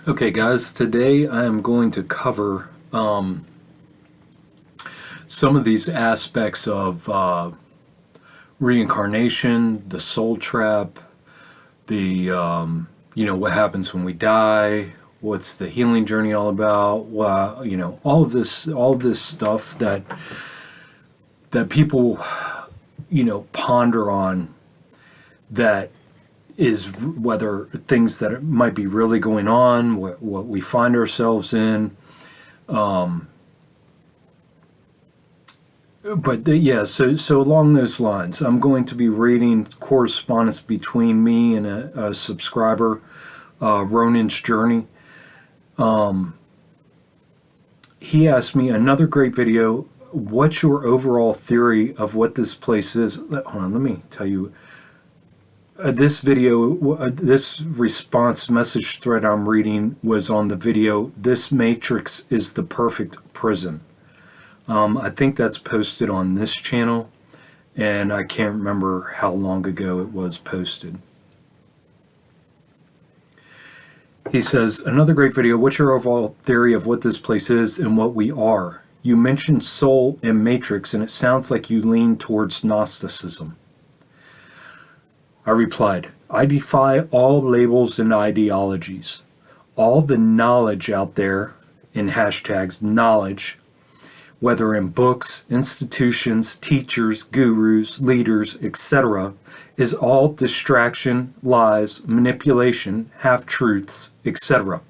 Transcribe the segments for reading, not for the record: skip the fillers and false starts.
Okay, guys, today I am going to cover some of these aspects of reincarnation, the soul trap, what happens when we die, what's the healing journey all about, all of this stuff that people, ponder on, that is whether things that might be really going on, what we find ourselves in. So along those lines, I'm going to be reading correspondence between me and a subscriber, Ronin's Journey. He asked me, another great video, what's your overall theory of what this place is? Hold on, let me tell you. This response message thread I'm reading was on the video, This Matrix is the Perfect Prison. I think that's posted on this channel, and I can't remember how long ago it was posted. He says, another great video, what's your overall theory of what this place is and what we are? You mentioned soul and matrix, and it sounds like you lean towards Gnosticism. I replied, I defy all labels and ideologies. All the knowledge out there, in hashtags knowledge, whether in books, institutions, teachers, gurus, leaders, etc., is all distraction, lies, manipulation, half-truths, etc.,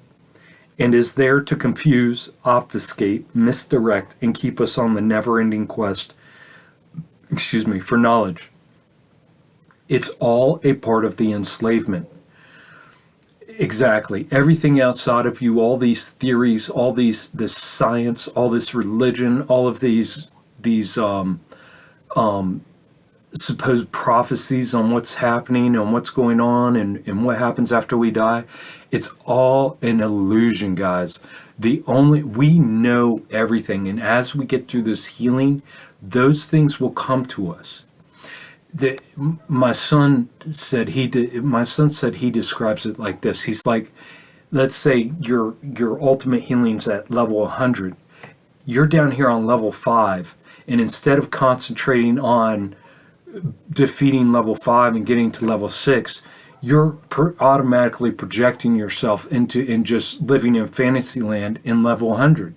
and is there to confuse, obfuscate, misdirect, and keep us on the never-ending quest, for knowledge. It's all a part of the enslavement. Exactly. Everything outside of you, all these theories, this science, all this religion, all of these supposed prophecies on what's happening and what's going on and what happens after we die. It's all an illusion, guys. We know everything, and as we get through this healing, those things will come to us. My son said he describes it like this. He's like, let's say your ultimate healing's at level 100. You're down here on level 5, and instead of concentrating on defeating level 5 and getting to level 6, you're automatically projecting yourself in just living in fantasy land in level 100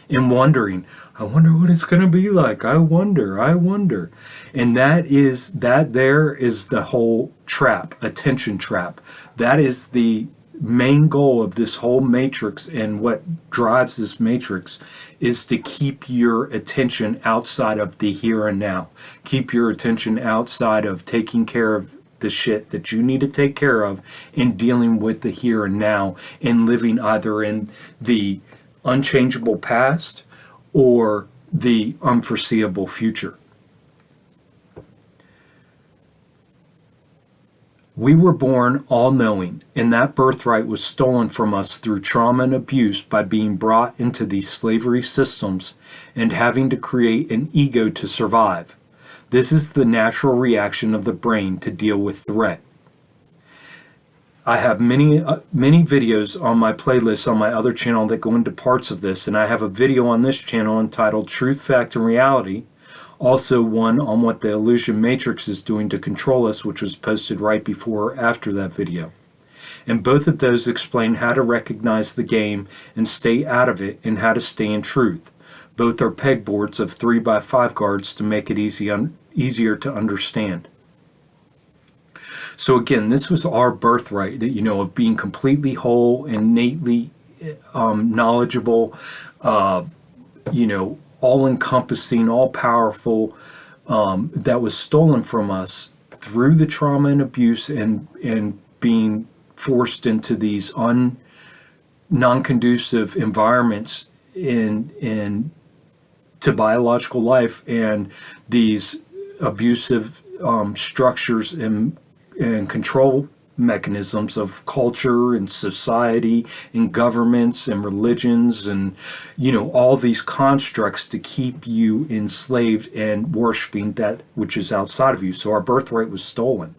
and wondering, I wonder what it's going to be like. I wonder. And that there is the whole trap, attention trap. That is the main goal of this whole matrix, and what drives this matrix is to keep your attention outside of the here and now. Keep your attention outside of taking care of the shit that you need to take care of and dealing with the here and now, and living either in the unchangeable past or the unforeseeable future. We were born all-knowing, and that birthright was stolen from us through trauma and abuse by being brought into these slavery systems and having to create an ego to survive. This is the natural reaction of the brain to deal with threat. I have many videos on my playlist on my other channel that go into parts of this, and I have a video on this channel entitled Truth, Fact, and Reality. Also one on what the illusion matrix is doing to control us, which was posted right before or after that video. And both of those explain how to recognize the game and stay out of it, and how to stay in truth. Both are pegboards of 3x5 guards to make it easier to understand. So again, this was our birthright, of being completely whole, innately knowledgeable, all-encompassing, all-powerful, that was stolen from us through the trauma and abuse and being forced into these non-conducive environments to biological life, and these abusive structures and control mechanisms of culture and society and governments and religions and all these constructs to keep you enslaved and worshiping that which is outside of you. So our birthright was stolen.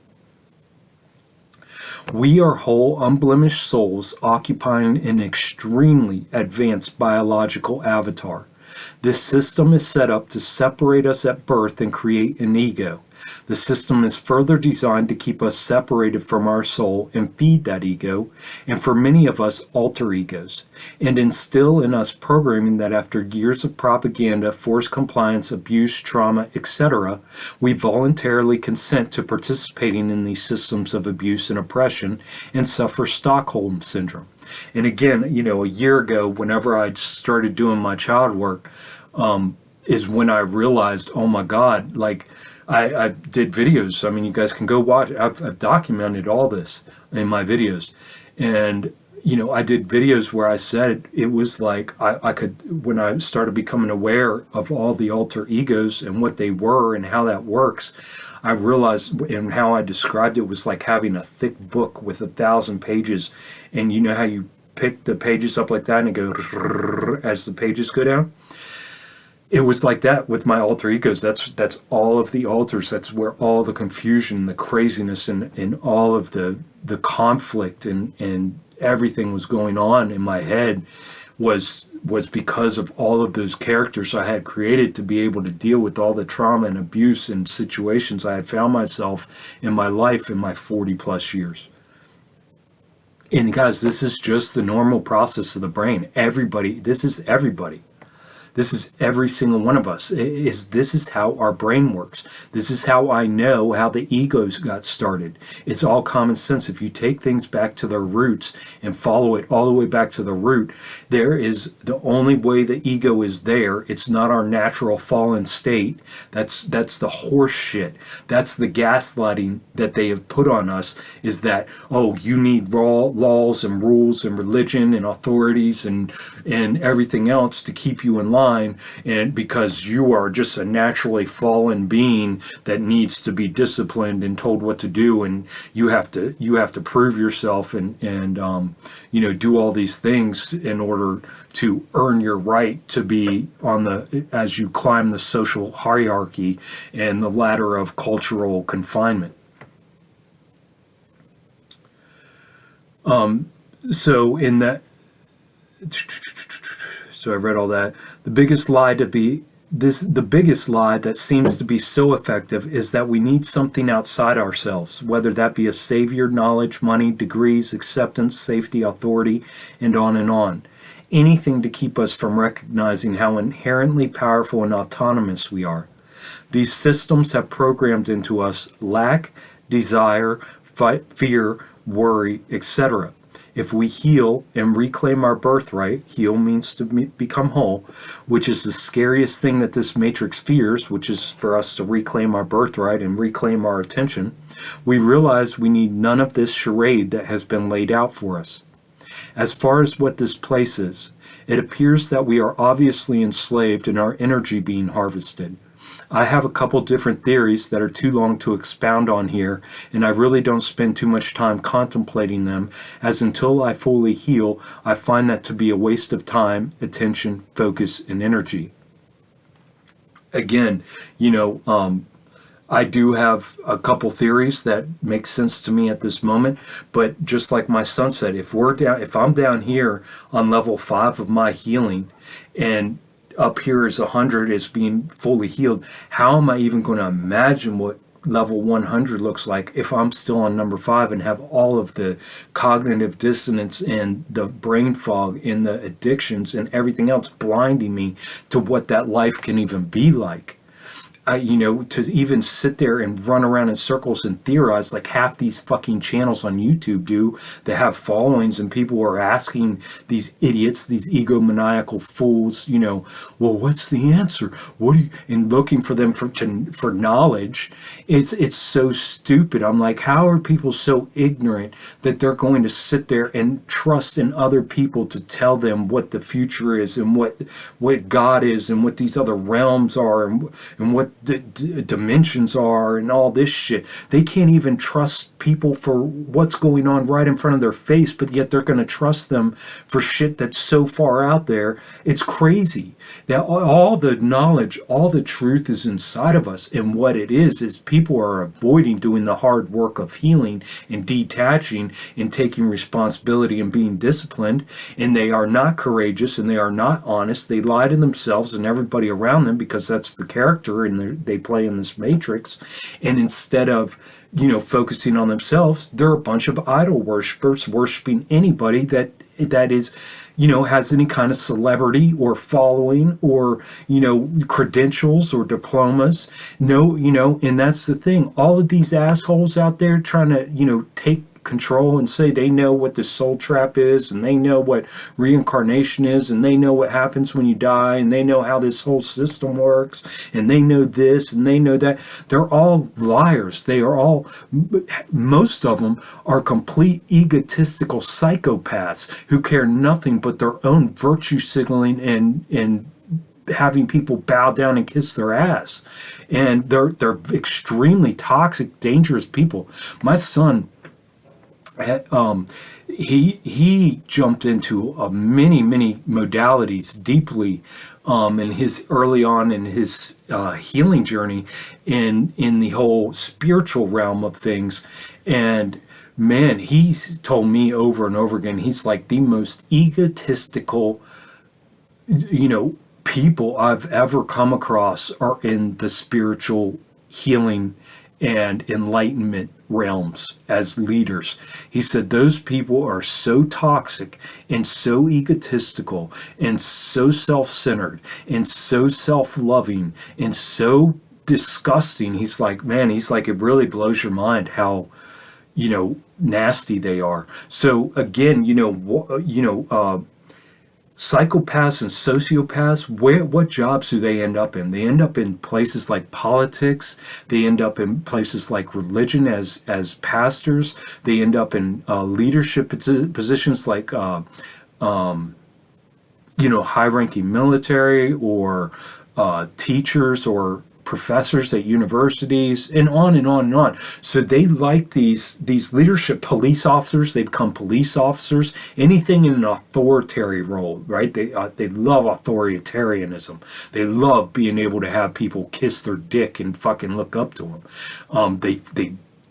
We are whole, unblemished souls occupying an extremely advanced biological avatar. This system is set up to separate us at birth and create an ego. The system is further designed to keep us separated from our soul and feed that ego, and for many of us, alter egos, and instill in us programming that after years of propaganda, forced compliance, abuse, trauma, etc., we voluntarily consent to participating in these systems of abuse and oppression and suffer Stockholm Syndrome. And again, a year ago, whenever I started doing my child work, is when I realized, oh my God, like I did videos. I mean, you guys can go watch. I've documented all this in my videos. And, I did videos where I said it was like I could, when I started becoming aware of all the alter egos and what they were and how that works, I realized, and how I described it was like having a thick book with 1,000 pages. And you know how you pick the pages up like that and it goes as the pages go down? It was like that with my alter egos. That's all of the alters. That's where all the confusion, the craziness, and all of the conflict and everything was going on in my head was because of all of those characters I had created to be able to deal with all the trauma and abuse and situations I had found myself in my life in my 40 plus years. And guys, this is just the normal process of the brain. This is everybody. This is every single one of us. This is how our brain works. This is how I know how the egos got started. It's all common sense. If you take things back to their roots and follow it all the way back to the root, there is the only way the ego is there. It's not our natural fallen state. That's the horse shit. That's the gaslighting that they have put on us, is that, oh, you need laws and rules and religion and authorities and everything else to keep you in line. And because you are just a naturally fallen being that needs to be disciplined and told what to do, and you have to prove yourself and do all these things in order to earn your right to be as you climb the social hierarchy and the ladder of cultural confinement. So I read all that. The biggest lie that seems to be so effective is that we need something outside ourselves, whether that be a savior, knowledge, money, degrees, acceptance, safety, authority, and on and on. Anything to keep us from recognizing how inherently powerful and autonomous we are. These systems have programmed into us lack, desire, fear, worry, etc. If we heal and reclaim our birthright, heal means to become whole, which is the scariest thing that this matrix fears, which is for us to reclaim our birthright and reclaim our attention, we realize we need none of this charade that has been laid out for us. As far as what this place is, it appears that we are obviously enslaved and our energy being harvested. I have a couple different theories that are too long to expound on here, and I really don't spend too much time contemplating them, as until I fully heal, I find that to be a waste of time, attention, focus, and energy. Again, I do have a couple theories that make sense to me at this moment, but just like my son said, if I'm down here on level 5 of my healing, and up here is 100 is being fully healed, how am I even going to imagine what level 100 looks like if I'm still on number 5 and have all of the cognitive dissonance and the brain fog and the addictions and everything else blinding me to what that life can even be like? To even sit there and run around in circles and theorize like half these fucking channels on YouTube do that have followings, and people are asking these idiots, these egomaniacal fools, well, what's the answer? And looking for them for knowledge. It's so stupid. I'm like, how are people so ignorant that they're going to sit there and trust in other people to tell them what the future is and what God is and what these other realms are and what dimensions are and all this shit. They can't even trust people for what's going on right in front of their face, but yet they're going to trust them for shit that's so far out there. It's crazy that all the knowledge, all the truth is inside of us. And what it is people are avoiding doing the hard work of healing and detaching and taking responsibility and being disciplined. And they are not courageous and they are not honest. They lie to themselves and everybody around them because that's the character and they play in this matrix. And instead of focusing on themselves, they're a bunch of idol worshipers worshiping anybody that is has any kind of celebrity or following or credentials or diplomas. And that's the thing. All of these assholes out there trying to take control and say they know what the soul trap is and they know what reincarnation is and they know what happens when you die and they know how this whole system works and they know this and they know that. They're all liars. They are all, most of them are complete egotistical psychopaths who care nothing but their own virtue signaling and having people bow down and kiss their ass. And they're extremely toxic, dangerous people. My son, he jumped into many modalities deeply in his early on in his healing journey in the whole spiritual realm of things. And man, he's told me over and over again, he's like the most egotistical people I've ever come across are in the spiritual healing and enlightenment realms as leaders. He said those people are so toxic and so egotistical and so self-centered and so self-loving and so disgusting. He's like, it really blows your mind how nasty they are. So again, psychopaths and sociopaths, what jobs do they end up in? They end up in places like politics. They end up in places like religion as pastors. They end up in leadership positions like high-ranking military or teachers or professors at universities, and on and on and on. So they like these leadership police officers. They become police officers. Anything in an authoritarian role, right? They love authoritarianism. They love being able to have people kiss their dick and fucking look up to them. They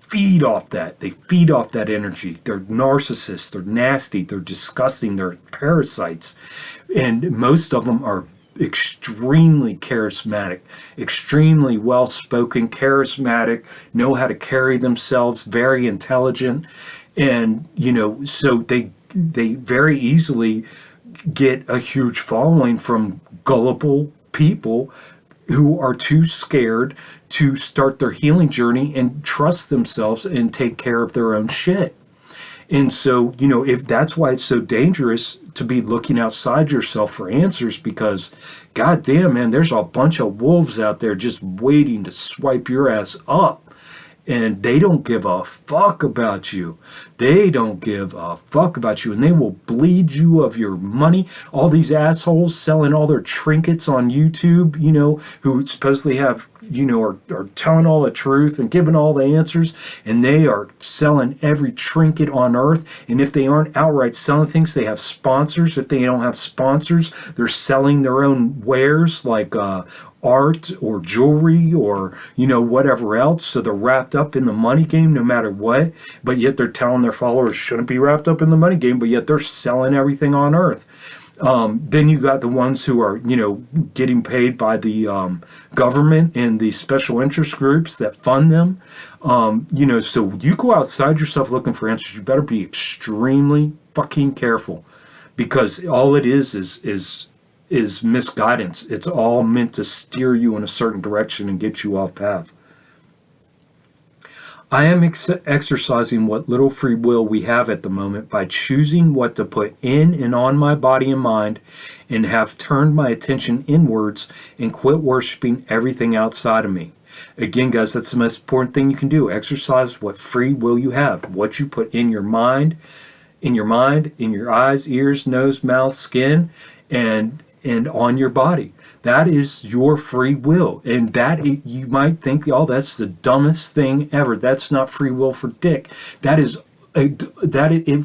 feed off that. They feed off that energy. They're narcissists. They're nasty. They're disgusting. They're parasites, and most of them are extremely charismatic, extremely well-spoken, charismatic, know how to carry themselves, very intelligent, and so they very easily get a huge following from gullible people who are too scared to start their healing journey and trust themselves and take care of their own shit. And so, if that's why it's so dangerous to be looking outside yourself for answers, because goddamn, man, there's a bunch of wolves out there just waiting to swipe your ass up. And they don't give a fuck about you. They don't give a fuck about you. And they will bleed you of your money. All these assholes selling all their trinkets on YouTube, who supposedly have, are telling all the truth and giving all the answers. And they are selling every trinket on earth. And if they aren't outright selling things, they have sponsors. If they don't have sponsors, they're selling their own wares like art or jewelry or whatever else. So they're wrapped up in the money game no matter what, but yet they're telling their followers shouldn't be wrapped up in the money game, but yet they're selling everything on earth. Then you got the ones who are getting paid by the government and the special interest groups that fund them. So you go outside yourself looking for answers, you better be extremely fucking careful, because all it is misguidance. It's all meant to steer you in a certain direction and get you off path. I am exercising what little free will we have at the moment by choosing what to put in and on my body and mind, and have turned my attention inwards and quit worshiping everything outside of me. Again, guys, that's the most important thing you can do. Exercise what free will you have, what you put in your mind, in your eyes, ears, nose, mouth, skin, and and on your body. That is your free will. And you might think, oh, that's the dumbest thing ever. That's not free will for dick. That is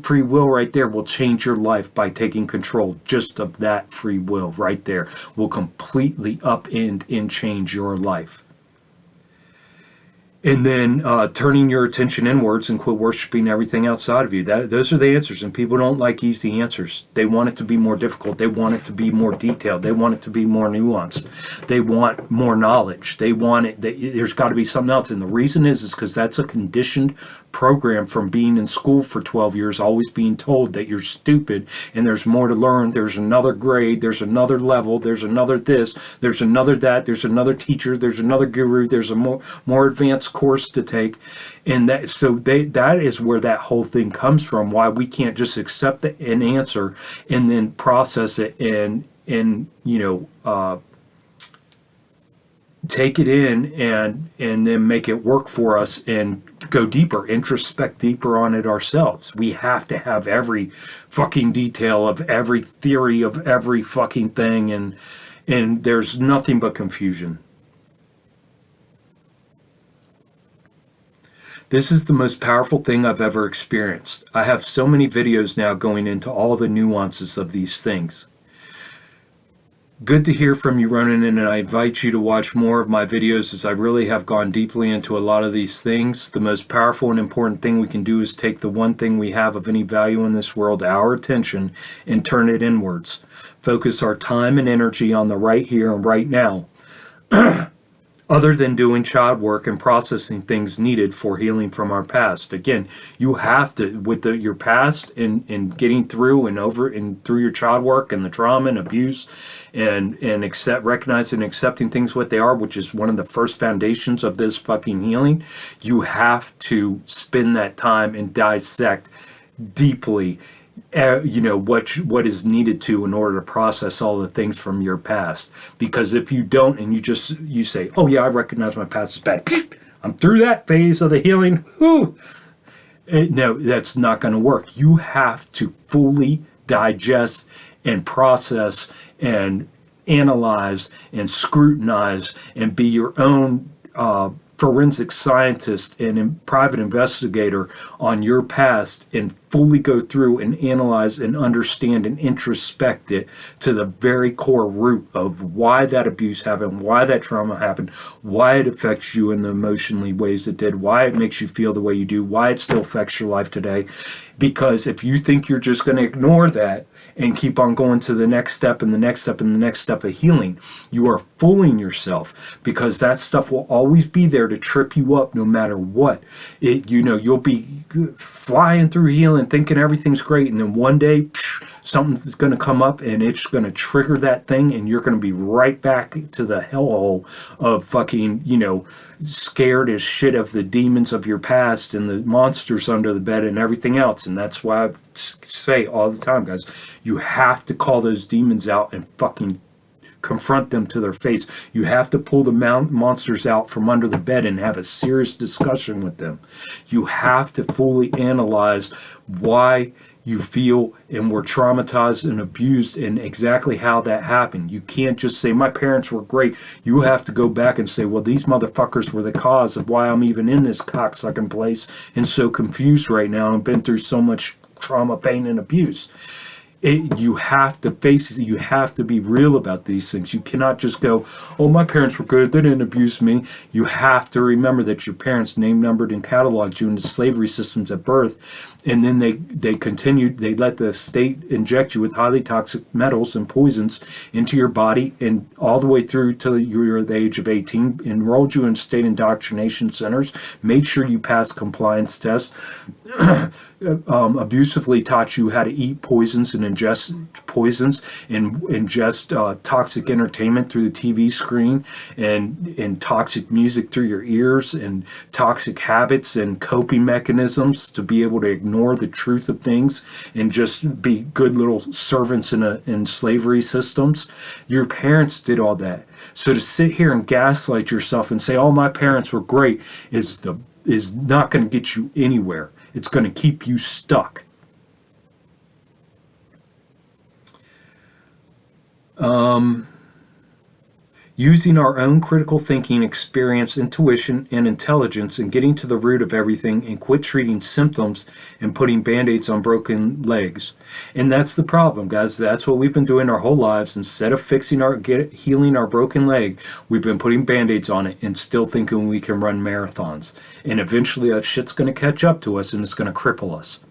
free will right there will change your life by taking control just of that free will right there will completely upend and change your life. And then turning your attention inwards and quit worshiping everything outside of you. Those are the answers, and people don't like easy answers. They want it to be more difficult. They want it to be more detailed. They want it to be more nuanced. They want more knowledge. They want it. There's got to be something else. And the reason is because that's a conditioned program from being in school for 12 years, always being told that you're stupid and there's more to learn. There's another grade. There's another level. There's another this. There's another that. There's another teacher. There's another guru. There's a more advanced course to take. And that is where that whole thing comes from. Why we can't just accept an answer and then process it and take it in and then make it work for us and go deeper, introspect deeper on it ourselves. We have to have every fucking detail of every theory of every fucking thing, and there's nothing but confusion. This is the most powerful thing I've ever experienced. I have so many videos now going into all the nuances of these things. Good to hear from you, Ronan, and I invite you to watch more of my videos as I really have gone deeply into a lot of these things. The most powerful and important thing we can do is take the one thing we have of any value in this world, our attention, and turn it inwards. Focus our time and energy on the right here and right now. Other than doing child work and processing things needed for healing from our past. Again, you have to, with your past and getting through and over and through your child work and the trauma and abuse and recognizing and accepting things what they are, which is one of the first foundations of this fucking healing. You have to spend that time and dissect deeply what is needed to in order to process all the things from your past. Because if you don't and you say, oh yeah, I recognize my past is bad, I'm through that phase of the healing, no, that's not going to work. You have to fully digest and process and analyze and scrutinize and be your own forensic scientist and private investigator on your past and fully go through and analyze and understand and introspect it to the very core root of why that abuse happened, why that trauma happened, why it affects you in the emotionally ways it did, why it makes you feel the way you do, why it still affects your life today. Because if you think you're just going to ignore that and keep on going to the next step and the next step and the next step of healing, you are fooling yourself, because that stuff will always be there to trip you up no matter what. You'll be flying through healing thinking everything's great, and then one day something's going to come up and it's going to trigger that thing, and you're going to be right back to the hellhole of fucking, scared as shit of the demons of your past and the monsters under the bed and everything else. And that's why I say all the time, guys, you have to call those demons out and fucking confront them to their face. You have to pull the monsters out from under the bed and have a serious discussion with them. You have to fully analyze why you feel and were traumatized and abused and exactly how that happened. You can't just say, my parents were great. You have to go back and say, well, these motherfuckers were the cause of why I'm even in this cocksucking place and so confused right now and been through so much trauma, pain, and abuse. You have to face it. You have to be real about these things. You cannot just go, oh, my parents were good, they didn't abuse me. You have to remember that your parents named, numbered, and cataloged you into slavery systems at birth, and then they continued, they let the state inject you with highly toxic metals and poisons into your body, and all the way through till you were the age of 18, enrolled you in state indoctrination centers, made sure you passed compliance tests, abusively taught you how to eat poisons and ingest poisons and ingest toxic entertainment through the TV screen and toxic music through your ears and toxic habits and coping mechanisms to be able to ignore the truth of things and just be good little servants in slavery systems. Your parents did all that. So to sit here and gaslight yourself and say, oh, my parents were great is not going to get you anywhere. It's going to keep you stuck. Using our own critical thinking, experience, intuition, and intelligence, and getting to the root of everything and quit treating symptoms and putting band-aids on broken legs. And that's the problem, guys. That's what we've been doing our whole lives. Instead of healing our broken leg, we've been putting band-aids on it and still thinking we can run marathons. And eventually that shit's going to catch up to us and it's going to cripple us.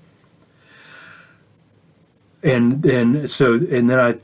And then I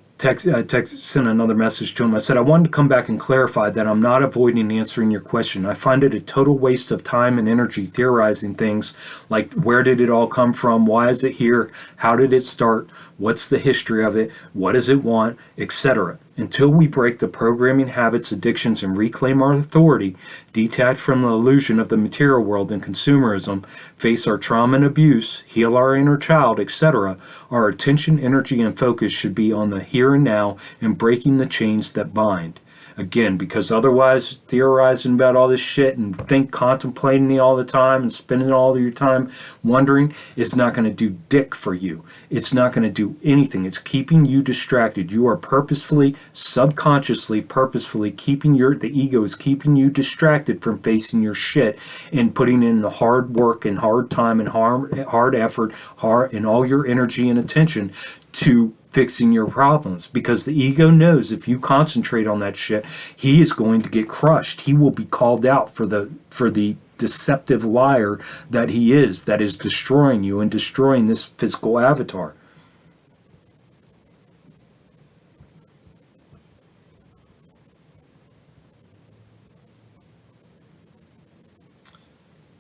sent another message to him. I said, I wanted to come back and clarify that I'm not avoiding answering your question. I find it a total waste of time and energy theorizing things like where did it all come from? Why is it here? How did it start? What's the history of it? What does it want? Etc. Until we break the programming, habits, addictions, and reclaim our authority, detach from the illusion of the material world and consumerism, face our trauma and abuse, heal our inner child, etc., our attention, energy, and focus should be on the here and now and breaking the chains that bind. Again, because otherwise theorizing about all this shit and contemplating it all the time and spending all of your time wondering is not going to do dick for you. It's not going to do anything. It's keeping you distracted. You are purposefully, subconsciously, purposefully the ego is keeping you distracted from facing your shit and putting in the hard work and hard time and hard effort, and all your energy and attention to fixing your problems, because the ego knows if you concentrate on that shit, he is going to get crushed. He will be called out for the deceptive liar that he is, that is destroying you and destroying this physical avatar.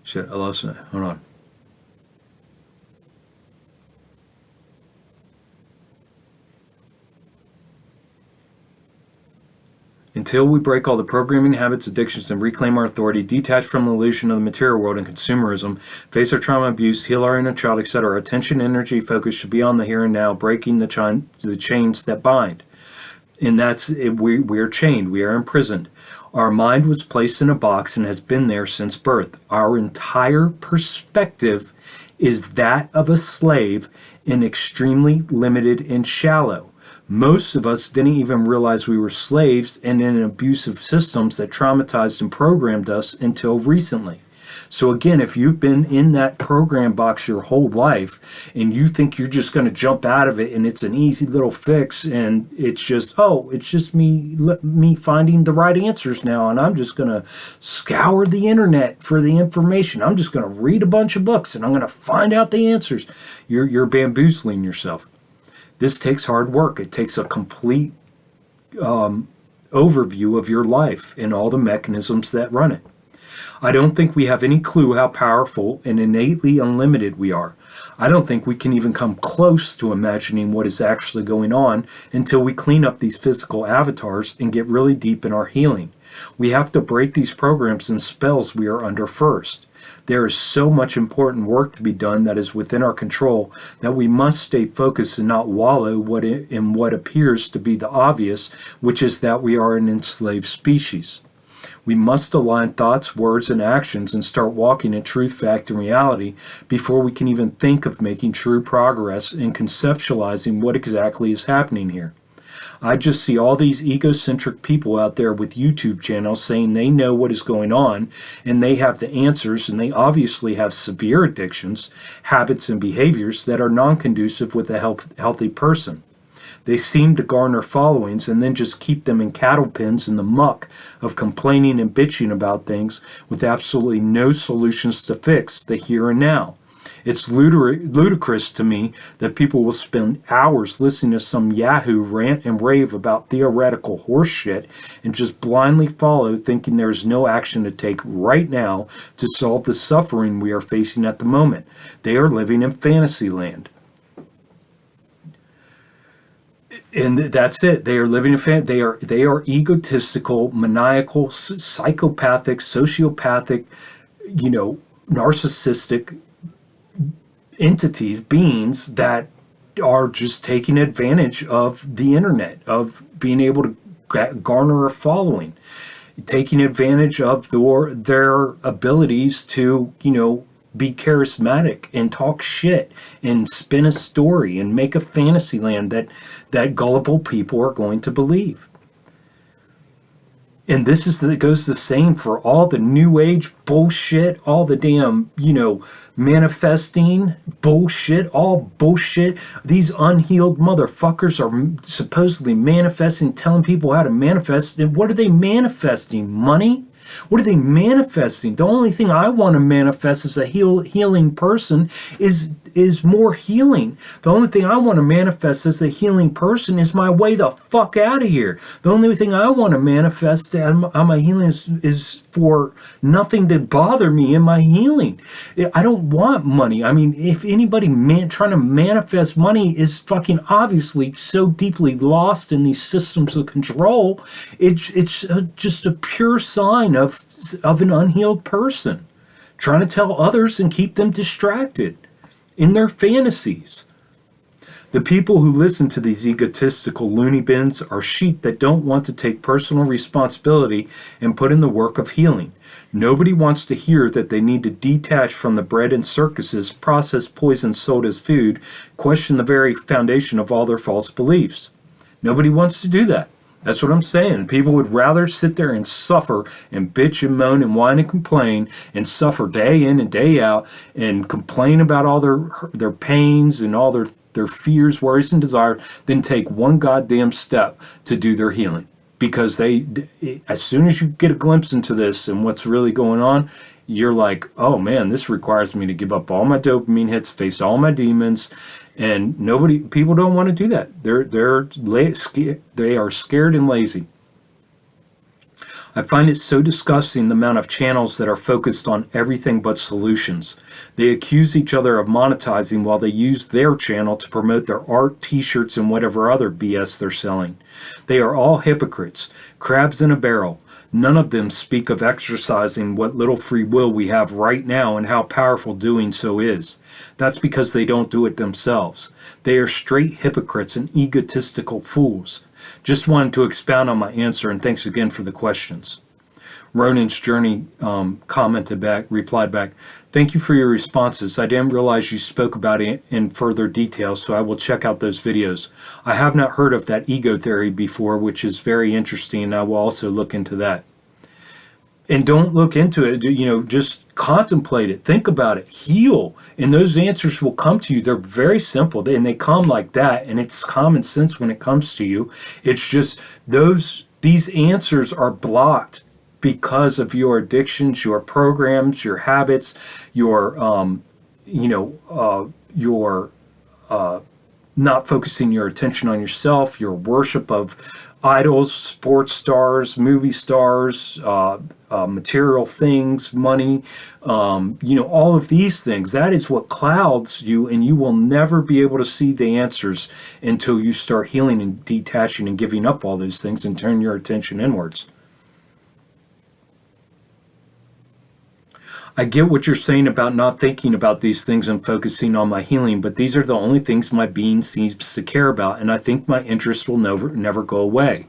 Shit, I lost it. Hold on. Until we break all the programming, habits, addictions, and reclaim our authority, detach from the illusion of the material world and consumerism, face our trauma, abuse, heal our inner child, etc., our attention, energy, focus should be on the here and now, breaking the chains that bind. And that's it. We are chained. We are imprisoned. Our mind was placed in a box and has been there since birth. Our entire perspective is that of a slave and extremely limited and shallow. Most of us didn't even realize we were slaves and in abusive systems that traumatized and programmed us until recently. So again, if you've been in that program box your whole life and you think you're just going to jump out of it and it's an easy little fix and it's just me finding the right answers now and I'm just going to scour the internet for the information. I'm just going to read a bunch of books and I'm going to find out the answers. You're bamboozling yourself. This takes hard work. It takes a complete overview of your life and all the mechanisms that run it. I don't think we have any clue how powerful and innately unlimited we are. I don't think we can even come close to imagining what is actually going on until we clean up these physical avatars and get really deep in our healing. We have to break these programs and spells we are under first. There is so much important work to be done that is within our control that we must stay focused and not wallow in what appears to be the obvious, which is that we are an enslaved species. We must align thoughts, words, and actions and start walking in truth, fact, and reality before we can even think of making true progress in conceptualizing what exactly is happening here. I just see all these egocentric people out there with YouTube channels saying they know what is going on and they have the answers, and they obviously have severe addictions, habits, and behaviors that are non-conducive with a healthy person. They seem to garner followings and then just keep them in cattle pens in the muck of complaining and bitching about things with absolutely no solutions to fix the here and now. It's ludicrous to me that people will spend hours listening to some yahoo rant and rave about theoretical horseshit and just blindly follow, thinking there is no action to take right now to solve the suffering we are facing at the moment. They are living in fantasy land. And that's it. They are living in they are egotistical, maniacal, psychopathic, sociopathic, narcissistic entities, beings that are just taking advantage of the internet, of being able to garner a following, taking advantage of their abilities to, be charismatic and talk shit and spin a story and make a fantasy land that gullible people are going to believe. And it goes the same for all the new age bullshit, all the damn, manifesting bullshit, all bullshit. These unhealed motherfuckers are supposedly manifesting, telling people how to manifest. And what are they manifesting? Money? What are they manifesting? The only thing I want to manifest as a healing person is more healing. The only thing I want to manifest as a healing person is my way the fuck out of here. The only thing I want to manifest on my healing is for nothing to bother me in my healing. I don't want money. I mean, if anybody trying to manifest money is fucking obviously so deeply lost in these systems of control, it's just a pure sign of an unhealed person trying to tell others and keep them distracted in their fantasies. The people who listen to these egotistical loony bins are sheep that don't want to take personal responsibility and put in the work of healing. Nobody wants to hear that they need to detach from the bread and circuses, processed poison sold as food, question the very foundation of all their false beliefs. Nobody wants to do that. That's what I'm saying. People would rather sit there and suffer and bitch and moan and whine and complain and suffer day in and day out and complain about all their pains and all their fears, worries, and desires than take one goddamn step to do their healing. Because as soon as you get a glimpse into this and what's really going on, you're like, oh man, this requires me to give up all my dopamine hits, face all my demons. And people don't want to do that. They are scared and lazy. I find it so disgusting the amount of channels that are focused on everything but solutions. They accuse each other of monetizing while they use their channel to promote their art, t-shirts, and whatever other BS they're selling. They are all hypocrites, crabs in a barrel. None of them speak of exercising what little free will we have right now and how powerful doing so is. That's because they don't do it themselves. They are straight hypocrites and egotistical fools. Just wanted to expound on my answer, and thanks again for the questions. Ronan's Journey replied back, thank you for your responses. I didn't realize you spoke about it in further detail, so I will check out those videos. I have not heard of that ego theory before, which is very interesting, and I will also look into that. And don't look into it, just contemplate it, think about it, heal, and those answers will come to you. They're very simple, and they come like that, and it's common sense when it comes to you. It's just these answers are blocked because of your addictions, your programs, your habits, your not focusing your attention on yourself, your worship of idols, sports stars, movie stars, material things, money, all of these things. That is what clouds you, and you will never be able to see the answers until you start healing and detaching and giving up all those things and turn your attention inwards. I get what you're saying about not thinking about these things and focusing on my healing, but these are the only things my being seems to care about, and I think my interest will never go away.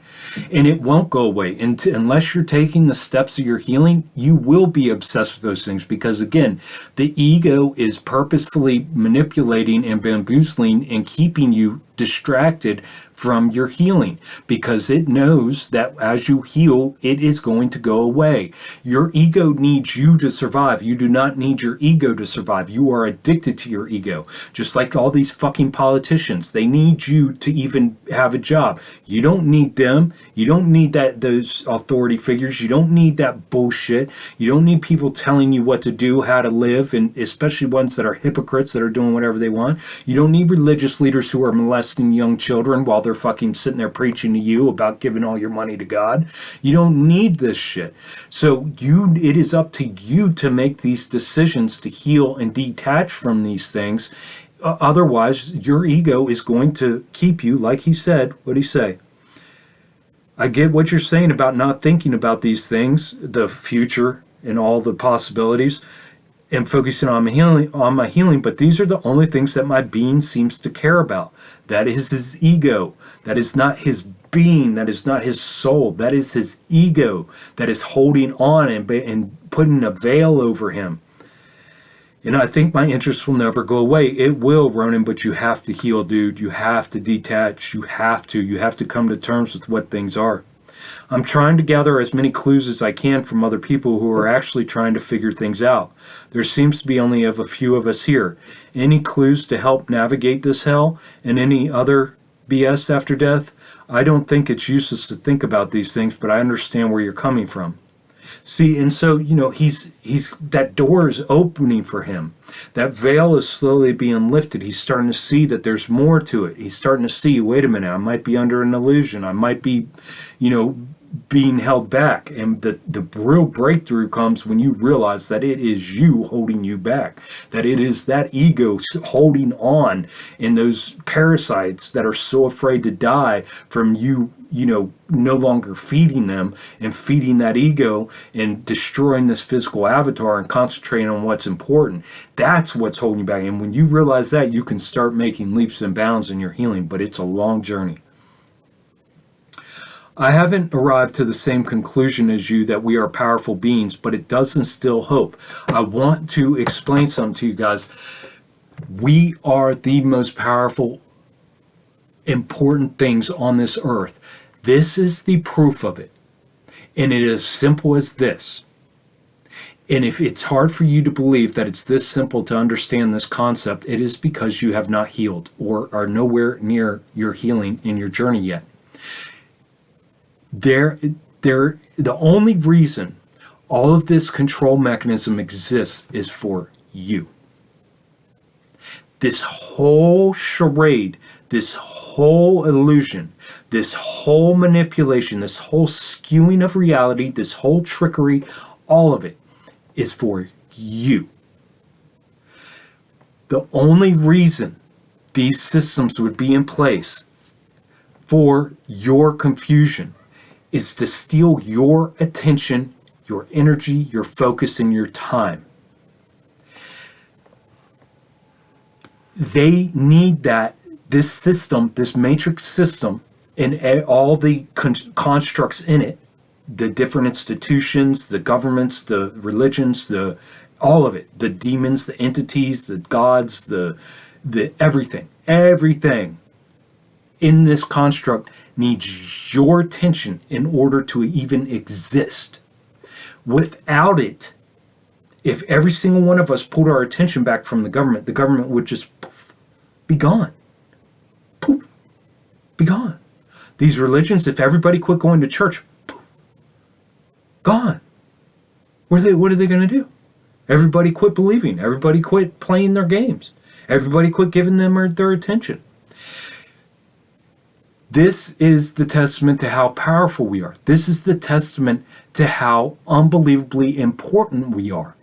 And it won't go away. Unless you're taking the steps of your healing, you will be obsessed with those things because, again, the ego is purposefully manipulating and bamboozling and keeping you distracted from your healing because it knows that as you heal, it is going to go away. Your ego needs you to survive. You do not need your ego to survive. You are addicted to your ego. Just like all these fucking politicians. They need you to even have a job. You don't need them. You don't need those authority figures. You don't need that bullshit. You don't need people telling you what to do, how to live, and especially ones that are hypocrites that are doing whatever they want. You don't need religious leaders who are molesting young children while they're fucking sitting there preaching to you about giving all your money to God. You don't need this shit. So it is up to you to make these decisions to heal and detach from these things. Otherwise, your ego is going to keep you, like he said, what'd he say? I get what you're saying about not thinking about these things, the future and all the possibilities, and focusing on my healing, but these are the only things that my being seems to care about. That is his ego. That is not his being. That is not his soul. That is his ego that is holding on and putting a veil over him. And I think my interest will never go away. It will, Ronan, but you have to heal, dude. You have to detach. You have to come to terms with what things are. I'm trying to gather as many clues as I can from other people who are actually trying to figure things out. There seems to be only a few of us here. Any clues to help navigate this hell and any other BS after death? I don't think it's useless to think about these things, but I understand where you're coming from. See, and so, he's that door is opening for him. That veil is slowly being lifted. He's starting to see that there's more to it. He's starting to see, wait a minute, I might be under an illusion. I might be, being held back. And the real breakthrough comes when you realize that it is you holding you back, that it is that ego holding on, and those parasites that are so afraid to die from you, no longer feeding them and feeding that ego and destroying this physical avatar and concentrating on what's important. That's what's holding you back. And when you realize that, you can start making leaps and bounds in your healing, but it's a long journey. I haven't arrived to the same conclusion as you that we are powerful beings, but it does instill hope. I want to explain something to you guys. We are the most powerful, important things on this earth. This is the proof of it. And it is as simple as this. And if it's hard for you to believe that it's this simple to understand this concept, it is because you have not healed or are nowhere near your healing in your journey yet. The only reason all of this control mechanism exists is for you. This whole charade, this whole illusion, this whole manipulation, this whole skewing of reality, this whole trickery, all of it is for you. The only reason these systems would be in place for your confusion is to steal your attention, your energy, your focus, and your time. They need that, this system, this matrix system, and all the constructs in it, the different institutions, the governments, the religions, all of it, the demons, the entities, the gods, the everything in this construct needs your attention in order to even exist. Without it, if every single one of us pulled our attention back from the government would just poof, be gone. Poof, be gone. These religions, if everybody quit going to church, poof, gone. What are they going to do? Everybody quit believing. Everybody quit playing their games. Everybody quit giving them their attention. This is the testament to how powerful we are. This is the testament to how unbelievably important we are.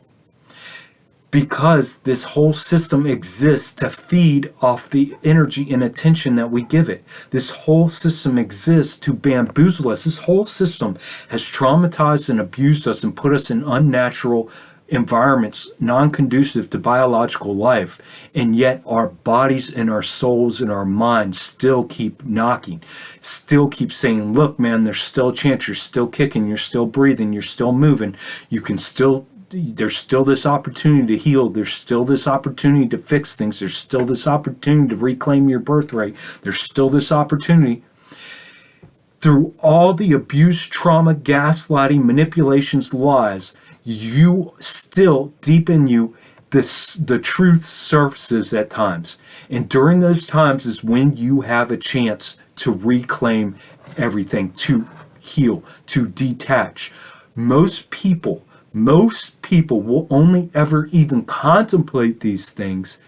Because this whole system exists to feed off the energy and attention that we give it. This whole system exists to bamboozle us. This whole system has traumatized and abused us and put us in unnatural environments non-conducive to biological life, and yet our bodies and our souls and our minds still keep knocking, still keep saying, look man, there's still a chance, you're still kicking, you're still breathing, you're still moving, there's still this opportunity to heal, there's still this opportunity to fix things, there's still this opportunity to reclaim your birthright, there's still this opportunity. Through all the abuse, trauma, gaslighting, manipulations, lies, you still, deep in you, the truth surfaces at times. And during those times is when you have a chance to reclaim everything, to heal, to detach. Most people will only ever even contemplate these things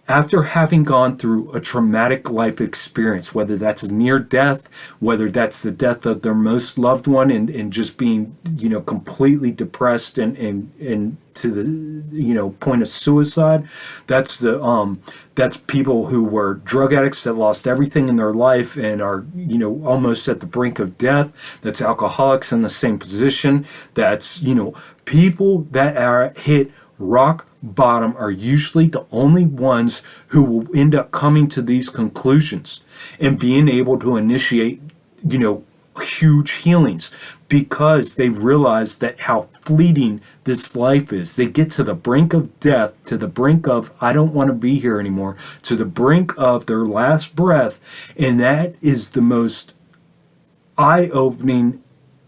after having gone through a traumatic life experience, whether that's a near death, whether that's the death of their most loved one, and just being, completely depressed and to the, point of suicide. That's that's people who were drug addicts that lost everything in their life and are, almost at the brink of death. That's alcoholics in the same position. That's, people that are hit rock bottom are usually the only ones who will end up coming to these conclusions and being able to initiate, huge healings because they realize that how fleeting this life is. They get to the brink of death, to the brink of, I don't want to be here anymore, to the brink of their last breath. And that is the most eye-opening,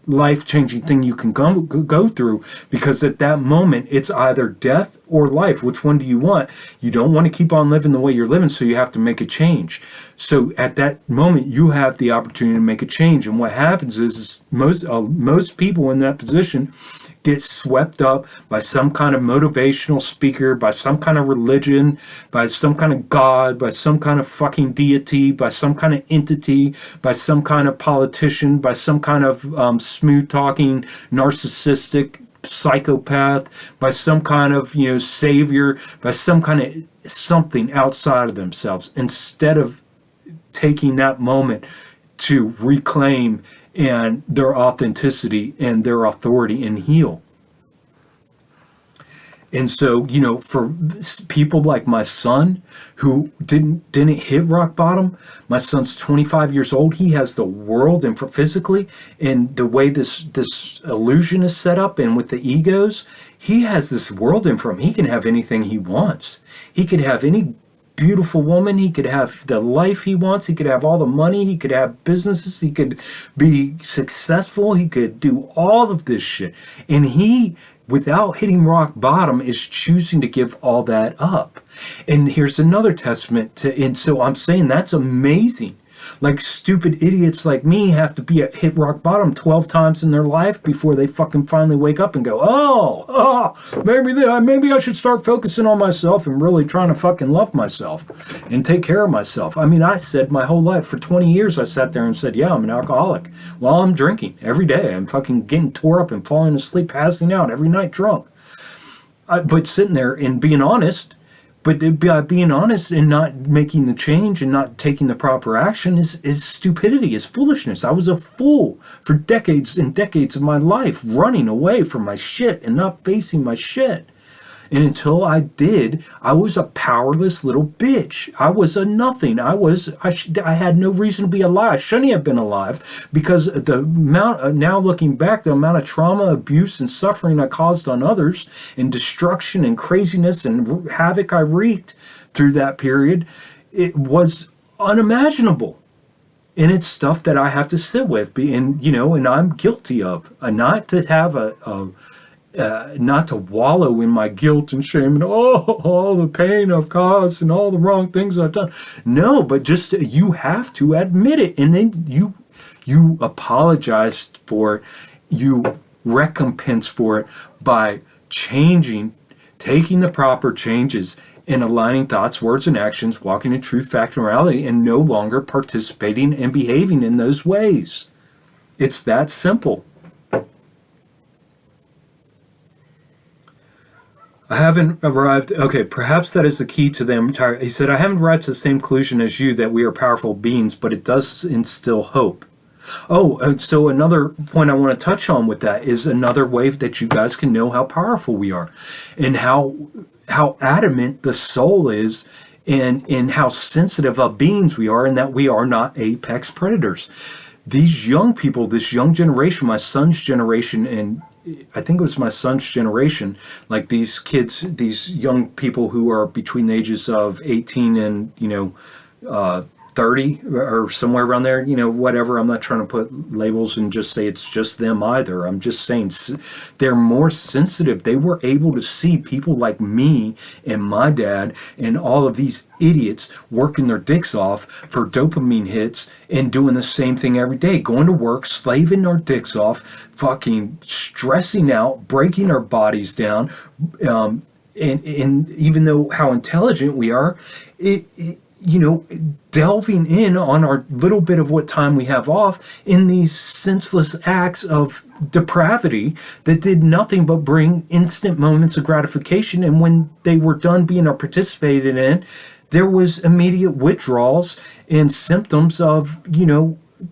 life-changing thing you can go through, because at that moment it's either death or life. Which one do you want? You don't want to keep on living the way you're living, so you have to make a change. So at that moment you have the opportunity to make a change, and what happens is most people in that position get swept up by some kind of motivational speaker, by some kind of religion, by some kind of God, by some kind of fucking deity, by some kind of entity, by some kind of politician, by some kind of smooth talking narcissistic psychopath, by some kind of savior, by some kind of something outside of themselves, instead of taking that moment to reclaim and their authenticity and their authority and heal. And so, for people like my son who didn't hit rock bottom, my son's 25 years old. He has the world, and physically, and the way this illusion is set up, and with the egos, he has this world in front of him. He can have anything he wants. He could have any beautiful woman. He could have the life he wants. He could have all the money. He could have businesses. He could be successful. He could do all of this shit. And he, without hitting rock bottom, is choosing to give all that up. And here's another testament to, and so I'm saying that's amazing. Like, stupid idiots like me have to be at hit rock bottom 12 times in their life before they fucking finally wake up and go, maybe I should start focusing on myself and really trying to fucking love myself and take care of myself. I mean, I said my whole life, for 20 years, I sat there and said, yeah, I'm an alcoholic. While I'm drinking every day, I'm fucking getting tore up and falling asleep, passing out every night drunk. But sitting there and being honest, but by being honest and not making the change and not taking the proper action is stupidity, is foolishness. I was a fool for decades and decades of my life, running away from my shit and not facing my shit. And until I did, I was a powerless little bitch. I was a nothing. I had no reason to be alive. I shouldn't have been alive, because the amount, now looking back, the amount of trauma, abuse, and suffering I caused on others, and destruction and craziness and havoc I wreaked through that period, it was unimaginable. And it's stuff that I have to sit with, and I'm guilty of. Not to have not to wallow in my guilt and shame and all the pain I've caused and all the wrong things I've done. No, but just you have to admit it, and then you apologize for it, you recompense for it by changing, taking the proper changes and aligning thoughts, words, and actions, walking in truth, fact, and reality, and no longer participating and behaving in those ways. It's that simple. I haven't arrived. Okay, perhaps that is the key to the entire. He said, I haven't arrived to the same conclusion as you that we are powerful beings, but it does instill hope. Oh, and so another point I want to touch on with that is another way that you guys can know how powerful we are, and how adamant the soul is, and how sensitive of beings we are, and that we are not apex predators. These young people, this young generation, my son's generation, and I think it was my son's generation, like these kids, these young people who are between the ages of 18 and, 30 or somewhere around there, whatever. I'm not trying to put labels and just say it's just them either. I'm just saying they're more sensitive. They were able to see people like me and my dad and all of these idiots working their dicks off for dopamine hits and doing the same thing every day, going to work, slaving our dicks off, fucking stressing out, breaking our bodies down. And even though how intelligent we are, delving in on our little bit of what time we have off in these senseless acts of depravity that did nothing but bring instant moments of gratification. And when they were done being participated in, there was immediate withdrawals and symptoms of,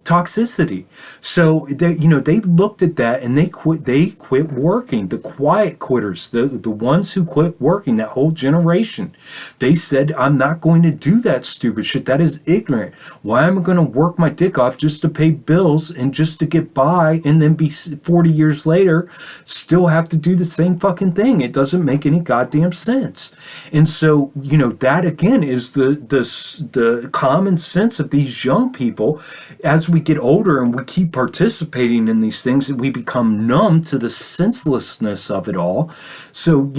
toxicity. So they, they looked at that and they quit working. The quiet quitters, the ones who quit working, that whole generation, they said, I'm not going to do that stupid shit. That is ignorant. Why am I going to work my dick off just to pay bills and just to get by, and then be 40 years later still have to do the same fucking thing? It doesn't make any goddamn sense. And so, that again is the common sense of these young people. As we get older and we keep participating in these things, we become numb to the senselessness of it all. So,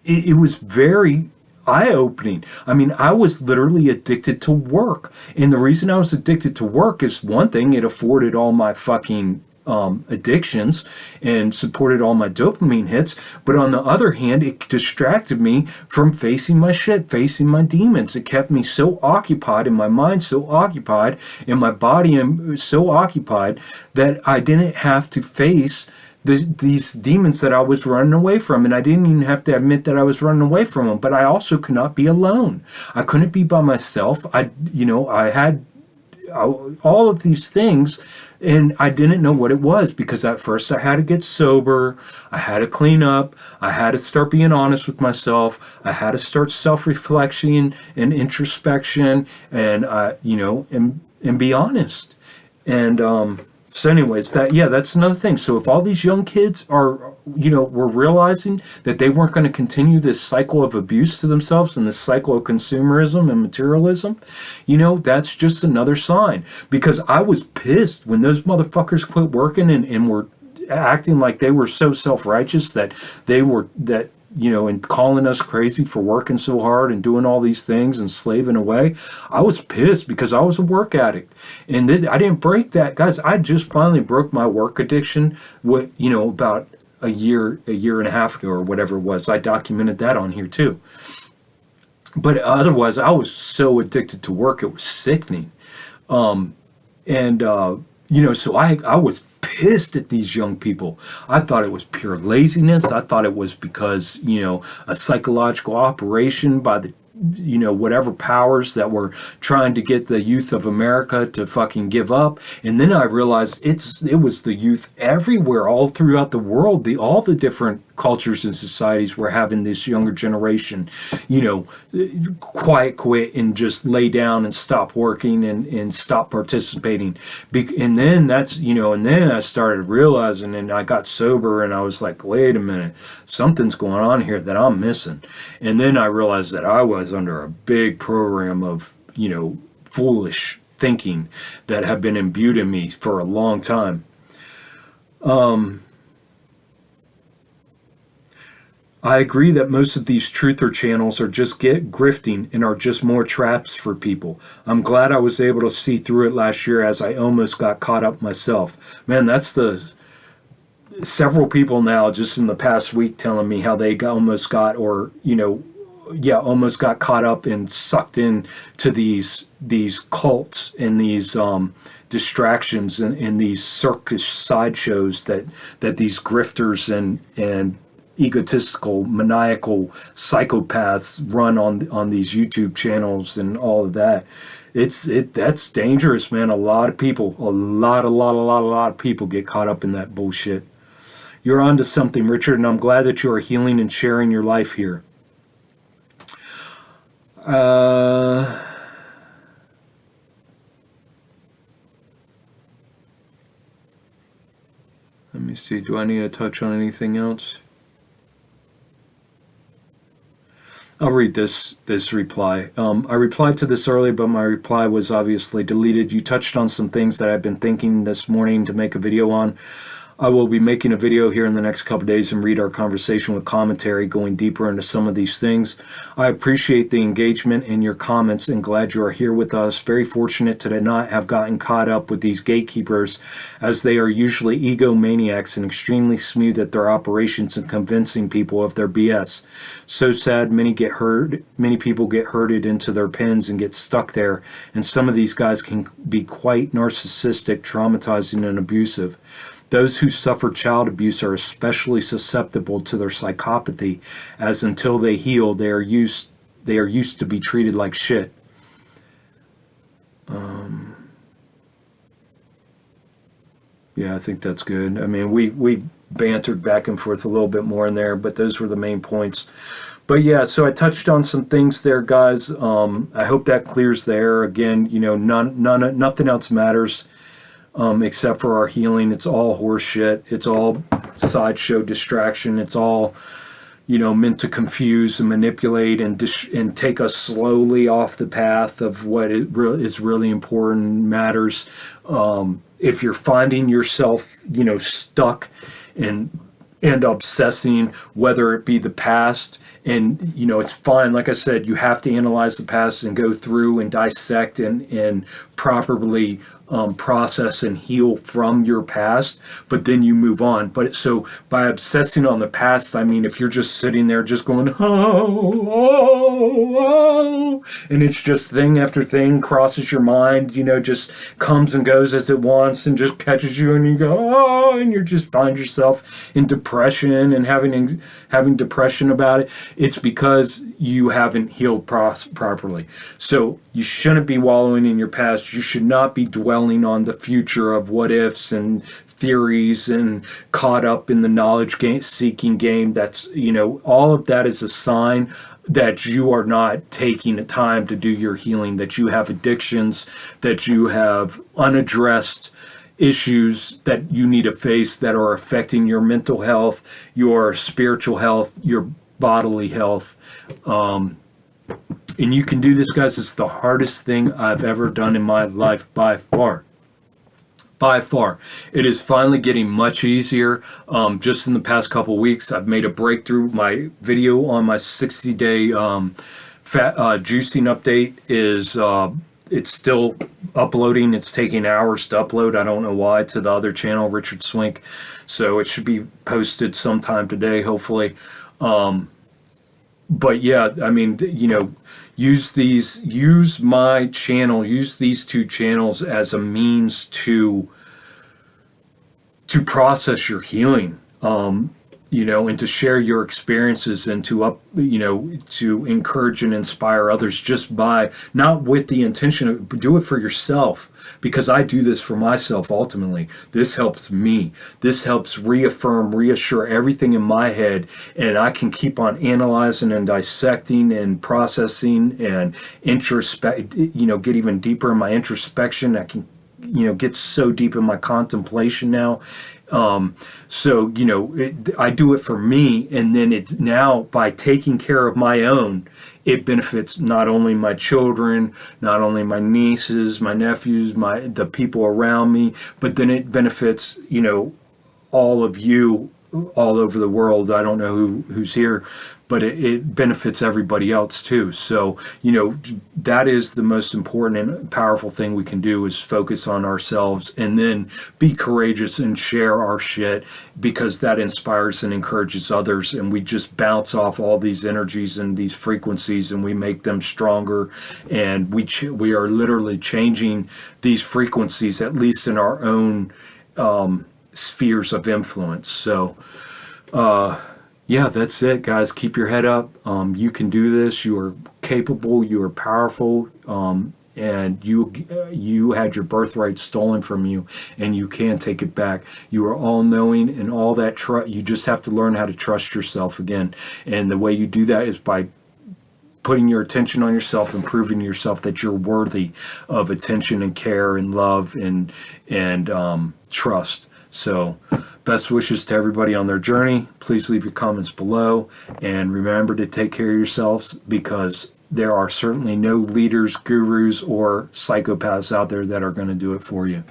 it was very eye-opening. I mean, I was literally addicted to work. And the reason I was addicted to work is, one thing, it afforded all my fucking addictions and supported all my dopamine hits. But on the other hand, it distracted me from facing my shit, facing my demons. It kept me so occupied, and my mind so occupied, and my body so occupied, that I didn't have to face these demons that I was running away from. And I didn't even have to admit that I was running away from them. But I also could not be alone. I couldn't be by myself. I had all of these things, and I didn't know what it was, because at first I had to get sober, I had to clean up, I had to start being honest with myself, I had to start self-reflection and introspection, and and be honest. And so anyways, that's another thing. So if all these young kids were realizing that they weren't going to continue this cycle of abuse to themselves and this cycle of consumerism and materialism, that's just another sign. Because I was pissed when those motherfuckers quit working and were acting like they were so self-righteous that and calling us crazy for working so hard and doing all these things and slaving away. I was pissed because I was a work addict. And I didn't break that. Guys, I just finally broke my work addiction, about a year and a half ago or whatever it was. I documented that on here too. But otherwise, I was so addicted to work, it was sickening. So I was pissed at these young people. I thought it was pure laziness. I thought it was because, a psychological operation by the whatever powers that were trying to get the youth of America to fucking give up. And then I realized it was the youth everywhere, all throughout the world. All the different cultures and societies were having this younger generation, quit and just lay down and stop working and stop participating. And then and then I started realizing, and I got sober, and I was like, wait a minute, something's going on here that I'm missing. And then I realized that I was under a big program of, foolish thinking that had been imbued in me for a long time. I agree that most of these truther channels are just grifting and are just more traps for people. I'm glad I was able to see through it last year, as I almost got caught up myself. Man, that's several people now just in the past week telling me how they almost got caught up and sucked in to these cults and these distractions and these circus sideshows that these grifters and egotistical, maniacal psychopaths run on these YouTube channels and all of that. That's dangerous, man. A lot of people, a lot of people get caught up in that bullshit. You're onto something, Richard, and I'm glad that you are healing and sharing your life here. Let me see. Do I need to touch on anything else? I'll read this reply. I replied to this earlier, but my reply was obviously deleted. You touched on some things that I've been thinking this morning to make a video on. I will be making a video here in the next couple of days and read our conversation with commentary, going deeper into some of these things. I appreciate the engagement in your comments and glad you are here with us. Very fortunate to not have gotten caught up with these gatekeepers, as they are usually egomaniacs and extremely smooth at their operations and convincing people of their BS. So sad, many people get herded into their pens and get stuck there, and some of these guys can be quite narcissistic, traumatizing, and abusive. Those who suffer child abuse are especially susceptible to their psychopathy, as until they heal, they are used to be treated like shit. Yeah, I think that's good. I mean, we bantered back and forth a little bit more in there, but those were the main points. But yeah, so I touched on some things there, guys. I hope that clears the air. Again, nothing else matters except for our healing. It's all horseshit. It's all sideshow distraction. It's all meant to confuse and manipulate and take us slowly off the path of what is really important, matters. If you're finding yourself, stuck and obsessing, whether it be the past, and it's fine. Like I said, you have to analyze the past and go through and dissect and properly process and heal from your past, but then you move on. But so by obsessing on the past, I mean, if you're just sitting there just going, oh, and it's just thing after thing crosses your mind, just comes and goes as it wants and just catches you, and you go, oh, and you just find yourself in depression and having depression about it. It's because you haven't healed properly. So you shouldn't be wallowing in your past. You should not be dwelling on the future of what ifs and theories and caught up in the knowledge seeking game. That's, all of that is a sign that you are not taking the time to do your healing, that you have addictions, that you have unaddressed issues that you need to face that are affecting your mental health, your spiritual health, your bodily health. And you can do this, guys. It's the hardest thing I've ever done in my life by far. By far. It is finally getting much easier. Just in the past couple weeks, I've made a breakthrough. My video on my 60-day juicing update is it's still uploading. It's taking hours to upload. I don't know why, to the other channel, Richard Swink. So it should be posted sometime today, hopefully. But yeah, I mean, use my channel, use these two channels as a means to process your healing, and to share your experiences and to encourage and inspire others, just by, not with the intention of, do it for yourself, because I do this for myself ultimately. This helps me. This helps reassure everything in my head, and I can keep on analyzing and dissecting and processing and get even deeper in my introspection. I can get so deep in my contemplation now. I do it for me, and then it's now, by taking care of my own, it benefits not only my children, not only my nieces, my nephews, the people around me, but then it benefits, all of you all over the world. I don't know who's here, but it benefits everybody else too. So, that is the most important and powerful thing we can do, is focus on ourselves and then be courageous and share our shit, because that inspires and encourages others. And we just bounce off all these energies and these frequencies, and we make them stronger. And we are literally changing these frequencies, at least in our own spheres of influence. So, yeah, that's it, guys. Keep your head up. You can do this. You are capable. You are powerful. And you had your birthright stolen from you, and you can take it back. You are all knowing, and all that you just have to learn how to trust yourself again. And the way you do that is by putting your attention on yourself and proving to yourself that you're worthy of attention and care and love and trust. So, best wishes to everybody on their journey. Please leave your comments below, and remember to take care of yourselves, because there are certainly no leaders, gurus, or psychopaths out there that are going to do it for you.